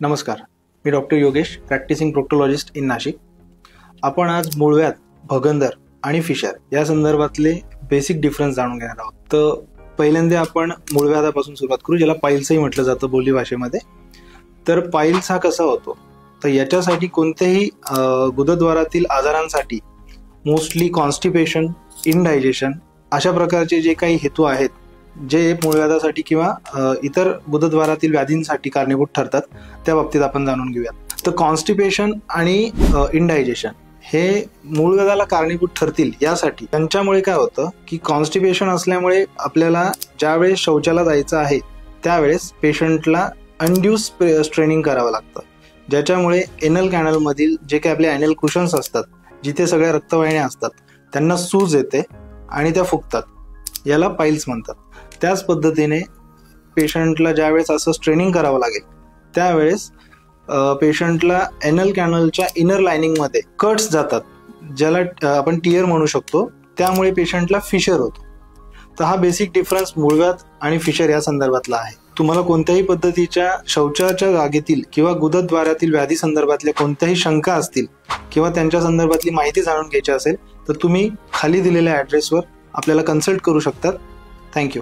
नमस्कार, मी doctor Yogesh, practising proctologist in Nashik. आपण आज मूळव्याध, भगंदर आणि फिशर या संदर्भातले बेसिक डिफरन्स जाणून घेणार आहोत. तर पहिल्यांदा आपण मूळव्याधापासून सुरुवात करू, ज्याला पाईल्सही म्हटलं जातं बोली भाषेमध्ये. तर पाईल्स हा कसा होतो, तर याच्यासाठी कोणत्याही गुदद्वारातील आजारांसाठी मोस्टली कॉन्स्टिपेशन, इनडायजेशन अशा प्रकारचे जे काही हेतू आहेत जे मूळव्याधासाठी किंवा इतर गुदद्वारातील व्याधींसाठी कारणीभूत ठरतात, त्या बाबतीत आपण जाणून घेऊयात. तर कॉन्स्टिपेशन आणि इनडायजेशन हे मूळव्याधाला कारणीभूत ठरतील यासाठी. त्यांच्यामुळे काय होतं की कॉन्स्टिपेशन असल्यामुळे आपल्याला ज्यावेळेस शौचाला जायचं आहे त्यावेळेस पेशंटला अनड्यूस स्ट्रेनिंग करावं लागतं, ज्याच्यामुळे एनल कॅनलमधील जे काही आपले ॲनल कुशन्स असतात, जिथे सगळ्या रक्तवाहिन्या असतात, त्यांना सूज येते आणि त्या फुगतात. याला पाईल्स म्हणतात. त्याच पद्धतीने पेशंटला ज्यावेळेस असं स्ट्रेनिंग करावं लागेल त्यावेळेस पेशंटला एनल कॅनलच्या इनर लाइनिंगमध्ये कट्स जातात, ज्याला आपण टियर म्हणू शकतो. त्यामुळे पेशंटला फिशर होतो. तर हा बेसिक डिफरन्स मूळव्याध आणि फिशर या संदर्भातला आहे. तुम्हाला कोणत्याही पद्धतीच्या शौचाच्या जागेतील किंवा गुदद्वारातील व्याधी संदर्भातल्या कोणत्याही शंका असतील किंवा त्यांच्या संदर्भातली माहिती जाणून घ्यायची असेल तर तुम्ही खाली दिलेल्या ॲड्रेसवर आपल्याला कन्सल्ट करू शकतात. थँक्यू.